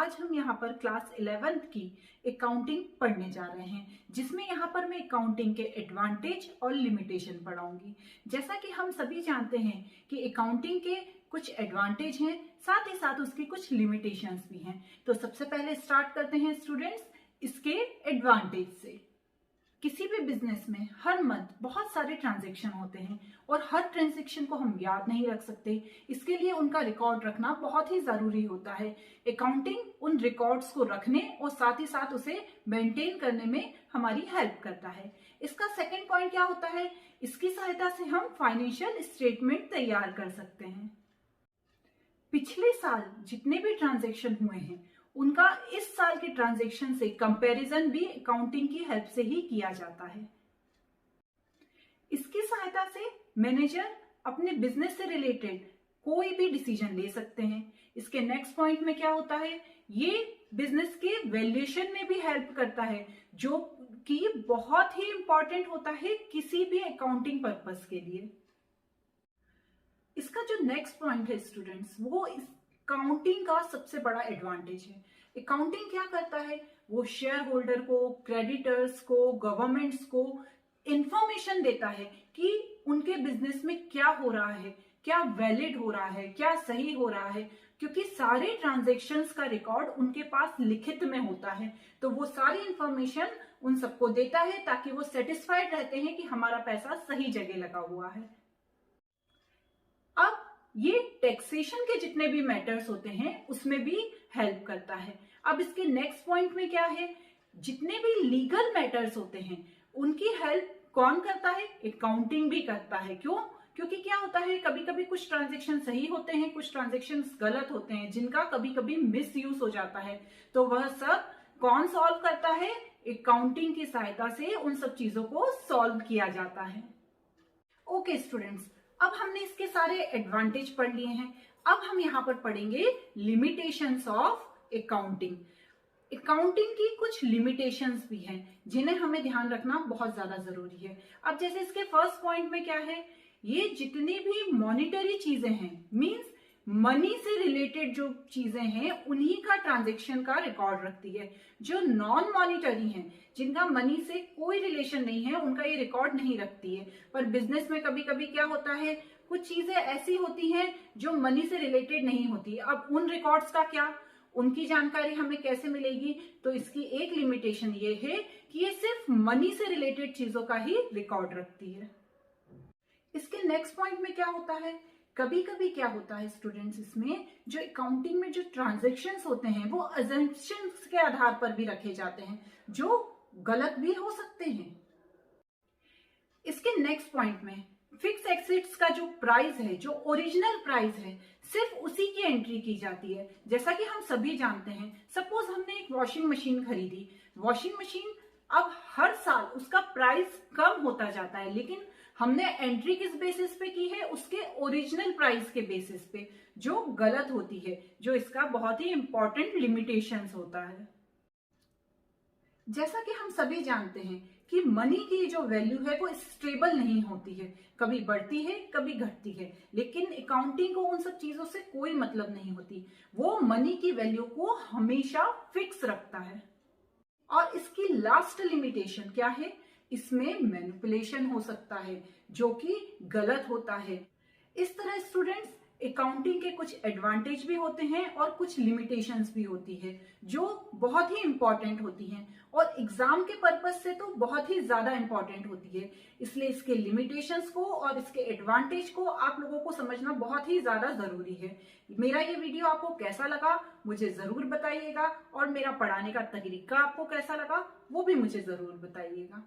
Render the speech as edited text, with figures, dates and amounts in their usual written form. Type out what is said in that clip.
आज हम यहाँ पर क्लास 11th की अकाउंटिंग पढ़ने जा रहे हैं, जिसमें यहाँ पर मैं अकाउंटिंग के एडवांटेज और लिमिटेशन पढ़ाऊंगी। जैसा कि हम सभी जानते हैं कि अकाउंटिंग के कुछ एडवांटेज हैं, साथ ही साथ उसके कुछ लिमिटेशंस भी हैं। तो सबसे पहले स्टार्ट करते हैं स्टूडेंट्स इसके एडवांटेज से। किसी भी बिजनेस में हर मंथ बहुत सारे ट्रांजैक्शन होते हैं और हर ट्रांजैक्शन को हम याद नहीं रख सकते। इसके लिए उनका रिकॉर्ड रखना बहुत ही जरूरी होता है। अकाउंटिंग उन रिकॉर्ड्स को रखने और साथ ही साथ उसे मेंटेन करने में हमारी हेल्प करता है। इसका सेकंड पॉइंट क्या होता है? इसकी सहायता से हम फाइनेंशियल स्टेटमेंट तैयार कर सकते हैं। पिछले साल जितने भी ट्रांजैक्शन हुए हैं उनका इस साल के ट्रांजैक्शन से कंपैरिजन भी अकाउंटिंग की हेल्प से ही किया जाता है। इसकी सहायता से मैनेजर अपने बिजनेस से रिलेटेड कोई भी डिसीजन ले सकते हैं। इसके नेक्स्ट पॉइंट में क्या होता है? ये बिजनेस के वैल्यूएशन में भी हेल्प करता है, जो कि बहुत ही इंपॉर्टेंट होता है किसी भी अकाउंटिंग पर्पस के लिए। इसका जो नेक्स्ट पॉइंट है स्टूडेंट्स, वो अकाउंटिंग का सबसे बड़ा एडवांटेज है। अकाउंटिंग क्या करता है? वो शेयर होल्डर को, क्रेडिटर्स को, गवर्नमेंट्स को इंफॉर्मेशन देता है कि उनके बिजनेस में क्या हो रहा है, क्या वैलिड हो रहा है, क्या सही हो रहा है। क्योंकि सारे ट्रांजैक्शंस का रिकॉर्ड उनके पास लिखित में होता है, तो वो सारी इंफॉर्मेशन उन सबको देता है ताकि वो सेटिस्फाइड रहते हैं कि हमारा पैसा सही जगह लगा हुआ है। अब ये टैक्सेशन के जितने भी मैटर्स होते हैं उसमें भी हेल्प करता है। अब इसके नेक्स्ट पॉइंट में क्या है? जितने भी लीगल मैटर्स होते हैं उनकी हेल्प कौन करता है? अकाउंटिंग भी करता है। क्यों? क्योंकि क्या होता है, कभी कभी कुछ ट्रांजैक्शन सही होते हैं, कुछ ट्रांजैक्शन गलत होते हैं, जिनका कभी कभी मिस यूज हो जाता है। तो वह सब कौन सॉल्व करता है? अकाउंटिंग की सहायता से उन सब चीजों को सॉल्व किया जाता है। ओके स्टूडेंट्स, अब हमने इसके सारे एडवांटेज पढ़ लिए हैं। अब हम यहाँ पर पढ़ेंगे लिमिटेशंस ऑफ अकाउंटिंग। अकाउंटिंग की कुछ लिमिटेशंस भी हैं जिन्हें हमें ध्यान रखना बहुत ज्यादा जरूरी है। अब जैसे इसके फर्स्ट पॉइंट में क्या है? ये जितनी भी मॉनिटरी चीजें हैं, मींस मनी से रिलेटेड जो चीजें हैं उन्हीं का ट्रांजैक्शन का रिकॉर्ड रखती है। जो नॉन मॉनिटरी हैं, जिनका मनी से कोई रिलेशन नहीं है, उनका ये रिकॉर्ड नहीं रखती है। पर बिजनेस में कभी कभी क्या होता है, कुछ चीजें ऐसी होती हैं जो मनी से रिलेटेड नहीं होती। अब उन रिकॉर्ड्स का क्या, उनकी जानकारी हमें कैसे मिलेगी? तो इसकी एक लिमिटेशन ये है कि ये सिर्फ मनी से रिलेटेड चीजों का ही रिकॉर्ड रखती है। इसके नेक्स्ट पॉइंट में क्या होता है? कभी कभी क्या होता है स्टूडेंट्स, इसमें जो अकाउंटिंग में जो ट्रांजैक्शंस होते हैं वो अजम्पशंस के आधार पर भी रखे जाते हैं, जो गलत भी हो सकते हैं। इसके नेक्स्ट पॉइंट में फिक्स एसेट्स का जो प्राइस है, जो ओरिजिनल प्राइस है, सिर्फ उसी की एंट्री की जाती है। जैसा कि हम सभी जानते हैं, सपोज हमने एक वॉशिंग मशीन खरीदी। वॉशिंग मशीन अब हर साल उसका प्राइस कम होता जाता है, लेकिन हमने एंट्री किस बेसिस पे की है? उसके ओरिजिनल प्राइस के बेसिस पे, जो गलत होती है, जो इसका बहुत ही इंपॉर्टेंट लिमिटेशंस होता है। जैसा कि हम सभी जानते हैं कि मनी की जो वैल्यू है वो स्टेबल नहीं होती है, कभी बढ़ती है कभी घटती है। लेकिन अकाउंटिंग को उन सब चीजों से कोई मतलब नहीं होती, वो मनी की वैल्यू को हमेशा फिक्स रखता है। और इसकी लास्ट लिमिटेशन क्या है? इसमें मैनिपुलेशन हो सकता है, जो कि गलत होता है। इस तरह स्टूडेंट्स, अकाउंटिंग के कुछ एडवांटेज भी होते हैं और कुछ लिमिटेशंस भी होती है, जो बहुत ही इंपॉर्टेंट होती हैं और एग्जाम के पर्पस से तो बहुत ही ज्यादा इंपॉर्टेंट होती है। इसलिए इसके लिमिटेशंस को और इसके एडवांटेज को आप लोगों को समझना बहुत ही ज्यादा जरूरी है। मेरा ये वीडियो आपको कैसा लगा मुझे जरूर बताइएगा, और मेरा पढ़ाने का तरीका आपको कैसा लगा वो भी मुझे जरूर बताइएगा।